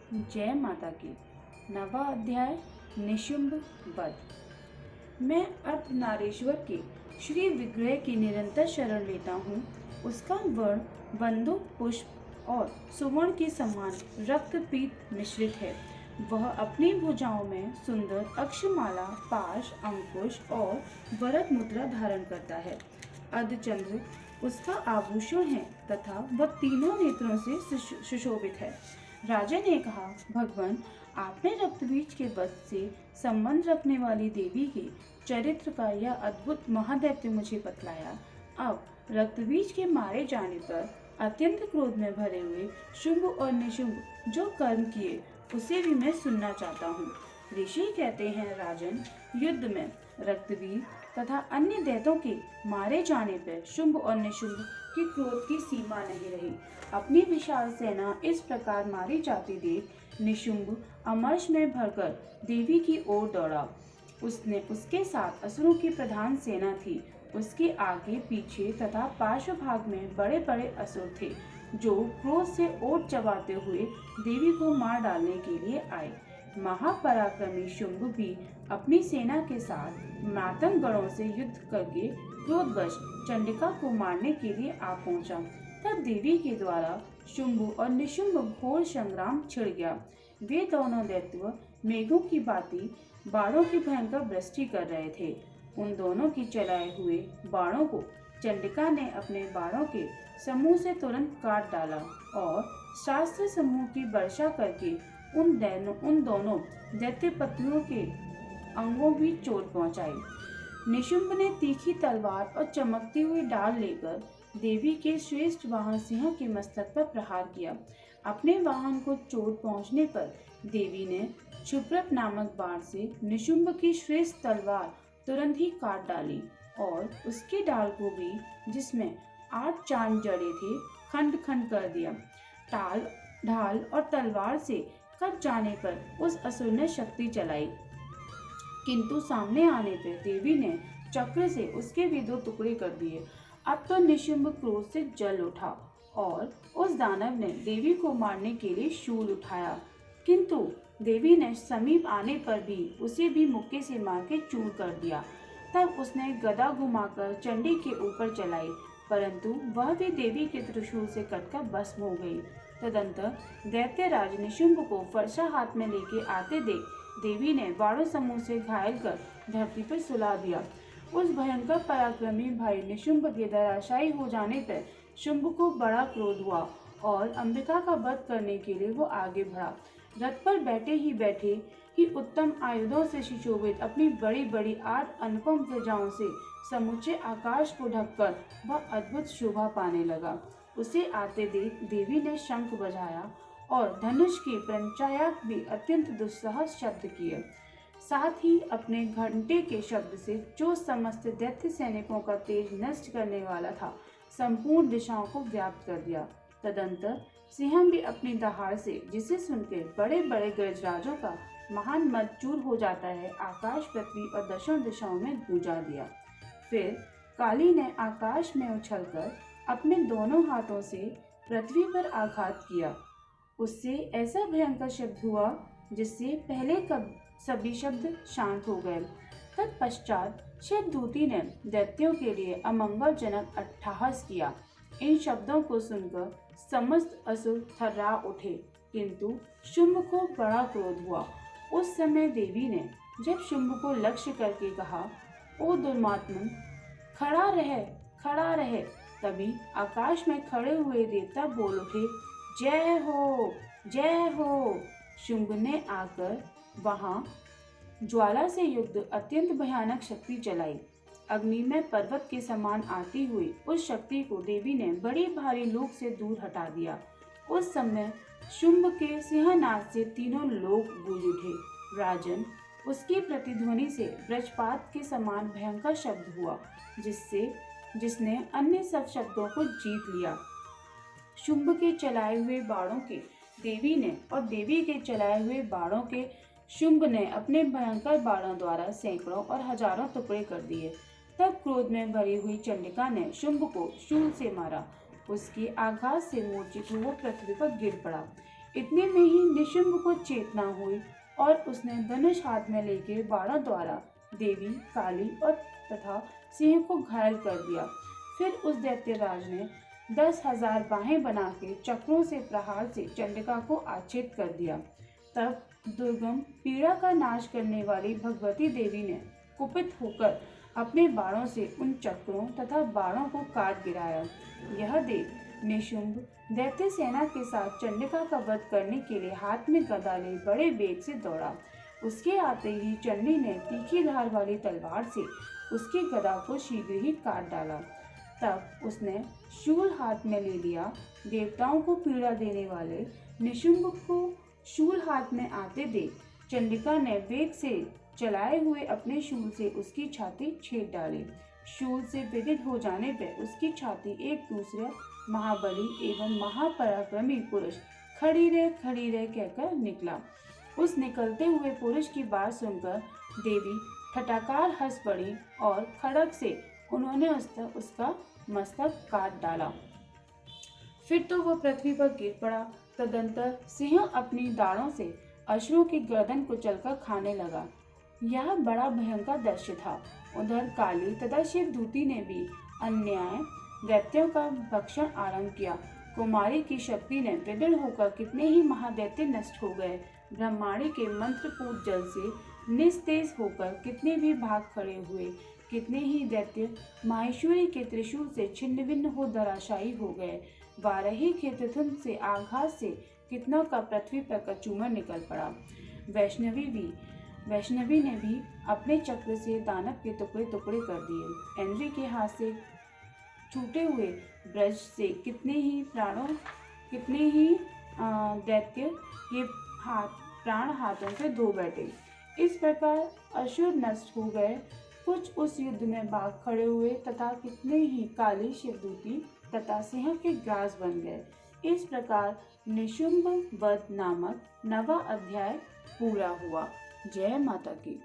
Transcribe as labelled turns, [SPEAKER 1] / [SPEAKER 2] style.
[SPEAKER 1] जय माता की। नवा अध्याय निशुंभ वध। मैं अर्धनारीश्वर के श्री विग्रह की निरंतर शरण लेता हूँ। उसका वर्ण बंदूक पुष्प और सुवर्ण के समान रक्तपीत मिश्रित है। वह अपनी भुजाओं में सुंदर अक्षमाला, पाश, अंकुश और वरद मुद्रा धारण करता है। अर्धचंद्र उसका आभूषण है तथा वह तीनों नेत्रों से सुशोभित है। राजा ने कहा, भगवान, आपने रक्तबीज के वध से संबंध रखने वाली देवी के चरित्र का यह अद्भुत महादैत्य मुझे बतलाया। अब रक्तबीज के मारे जाने पर अत्यंत क्रोध में भरे हुए शुंभ और निशुंभ जो कर्म किए उसे भी मैं सुनना चाहता हूँ। ऋषि कहते हैं, राजन, युद्ध में रक्तबीज तथा अन्य दैत्यों के मारे जाने पर शुंभ और निशुंभ की क्रोध की सीमा नहीं रही। अपनी विशाल सेना इस प्रकार मारी जाती देख निशुंभ अमर्ष में भरकर देवी की ओर दौड़ा। उसके साथ असुरों की प्रधान सेना थी। उसके आगे पीछे तथा पार्श्व भाग में बड़े बड़े असुर थे जो क्रोध से ओट चबाते हुए देवी को मार डालने के लिए आए। महापराक्रमी शुंभ भी अपनी सेना के साथ मातंग गणों से युद्ध करके क्रोधवश चंडिका को मारने के लिए आ पहुंचा। तब देवी के द्वारा शुंभ और निशुंभ घोर संग्राम छिड़ गया। वे दोनों दैत्य मेघों की भांति बाणों की भयंकर वृष्टि कर रहे थे। उन दोनों की चलाए हुए बाणों को चंडिका ने अपने बाणों के समूह से तुरंत काट डाला और शास्त्र समूह की वर्षा करके उन दोनों दैत्य पत्नियों के अंगों भी चोट पहुंचाई। निशुंभ ने तीखी तलवार और चमकती हुई डाल लेकर देवी के श्रेष्ठ वाहन सिंह के मस्तक पर प्रहार किया। अपने वाहन को चोट पहुंचने पर देवी ने क्षुप्रप नामक बाण से निशुंभ की श्रेष्ठ तलवार तुरंत ही काट डाली और उसकी डाल को भी, जिसमें 8 चांद जड़े थे, खंड खंड कर दिया। ढाल और तलवार से कट जाने पर उस असुर ने शक्ति चलाई, किंतु सामने आने पर देवी ने चक्र से उसके भी 2 टुकड़े कर दिए। अब तो निशुंभ क्रोध से जल उठा और उस दानव ने देवी को मारने के लिए शूल उठाया, किंतु देवी ने समीप आने पर भी उसे भी मुक्के से मार के चूर कर दिया। तब उसने गदा घुमाकर चंडी के ऊपर चलाई, परंतु वह भी देवी के त्रिशूल से कटकर भस्म हो गई। तदंतर दैत्यराज निशुंभ को फरसा हाथ में लेके आते देख देवी ने बाणों समूह से घायल कर धरती पर सुला दिया। उस भयंकर पराक्रमी भाई निशुंभ के धराशायी हो जाने पर शुंभ को बड़ा क्रोध हुआ और अंबिका का वध करने के लिए वो आगे बढ़ा। रथ पर बैठे ही उत्तम आयुधों से सुशोभित अपनी बड़ी बड़ी 8 अनुपम भुजाओं से समूचे आकाश को ढककर वह अद्भुत शोभा पाने लगा। उसे आते देख देवी ने शंख बजाया और धनुष की पंचायत भी अत्यंत दुस्सह शब्द किए। साथ ही अपने घंटे के शब्द से जो समस्त दैत्य सैनिकों का तेज नष्ट करने वाला था, संपूर्ण दिशाओं को व्याप्त कर दिया। तदंतर सिंह भी अपनी दहाड़ से, जिसे सुनकर बड़े बड़े गजराजों का महान मद चूर हो जाता है, आकाश, पृथ्वी और दशों दिशाओं में गूंजा दिया। फिर काली ने आकाश में उछलकर अपने दोनों हाथों से पृथ्वी पर आघात किया। उससे ऐसा भयंकर शब्द हुआ जिससे पहले सभी शब्द शांत हो गए। तत्पश्चात शिवदूती ने दैत्यों के लिए अमंगलजनक अट्टहास किया। इन शब्दों को सुनकर समस्त असुर थर्रा उठे, किंतु शुंभ को बड़ा क्रोध हुआ। उस समय देवी ने जब शुंभ को लक्ष्य करके कहा, ओ दुर्मात्मन, खड़ा रहे, खड़ा रहे। तभी आकाश में खड़े हुए देवता बोल उठे, जय हो, जय हो। शुंभ ने आकर वहां ज्वाला से युक्त अत्यंत भयानक शक्ति चलाई। अग्नि में पर्वत के समान आती हुई उस शक्ति को देवी ने बड़ी भारी लोक से दूर हटा दिया। उस समय शुंभ के सिंहनाद से तीनों लोक गूंज उठे। राजन, उसकी प्रतिध्वनि से वज्रपात के समान भयंकर शब्द हुआ, जिसने अन्य सब शब्दों को जीत लिया। शुंभ के चलाए हुए बाणों के देवी ने और देवी के चलाए हुए बाणों के शुंभ ने अपने भयंकर बाणों द्वारा सैकड़ों और हजारों टुकड़े कर दिए। तब क्रोध में भरी हुई चंडिका ने शुंभ को शूल से मारा। उसके आघात से मूर्छित वो पृथ्वी पर गिर पड़ा। इतने में ही निशुंभ को चेतना हुई और उसने धनुष हाथ में लेके बाणों द्वारा देवी, काली और तथा सिंह को घायल कर दिया। फिर उस दैत्यराज ने 10,000 बाहें बना के चक्रों से प्रहार से चंडिका को आच्छेद कर दिया। तब दुर्गम पीड़ा का नाश करने वाली भगवती देवी ने कुपित होकर अपने बाणों से उन चक्रों तथा बाणों को काट गिराया। यह देख निशुंभ दैत्य सेना के साथ चंडिका का वध करने के लिए हाथ में गदा ले बड़े वेग से दौड़ा। उसके आते ही चंडी ने तीखी धार वाली तलवार से उसकी गदा को शीघ्र ही काट डाला। तब उसने शूल हाथ में ले लिया। देवताओं को पीड़ा देने वाले निशुंभ को शूल हाथ में आते देख चंडिका ने वेग से चलाए हुए अपने शूल से उसकी छाती छेद डाली। शूल से विदित हो जाने पर उसकी छाती एक दूसरे महाबली एवं महापराक्रमी पुरुष खड़ी रह कहकर निकला। उस निकलते हुए पुरुष की बात सुनकर देवी ठठाकार हंस पड़ी और खड़ग से उन्होंने उसका मस्तक काट डाला। फिर तो वह पृथ्वी पर गिर पड़ा। तदंतर सिंह अपनी दाढ़ों से अश्रुओं की गर्दन कुचलकर खाने लगा। यह बड़ा भयंकर दृश्य था। उधर काली तथा शिवदूती ने भी अन्याय दैत्यों का भक्षण आरंभ किया। कुमारी की शक्ति ने विदीर्ण होकर कितने ही महादैत्य नष्ट हो गए। ब्रह्माणी के मंत्रपूत जल से निस्तेज होकर कितने भी भाग खड़े हुए। कितने ही दैत्य माहेश्वरी के त्रिशूल से छिन्न भिन्न हो धराशायी हो गए। वाराही के त्रिथुंड से आघात से कितनों का पृथ्वी पर कचूमर निकल पड़ा। वैष्णवी ने भी अपने चक्र से दानव के टुकड़े टुकड़े कर दिए। इंद्र के हाथ से छूटे हुए ब्रज से कितने ही दैत्य के प्राण हाथों से धो बैठे। इस प्रकार असुर नष्ट हो गए। कुछ उस युद्ध में भाग खड़े हुए तथा कितने ही काली शिवदूती तथा सिंह के ग्रास बन गए। इस प्रकार निशुंभ वध नामक 9वां अध्याय पूरा हुआ। जय माता की।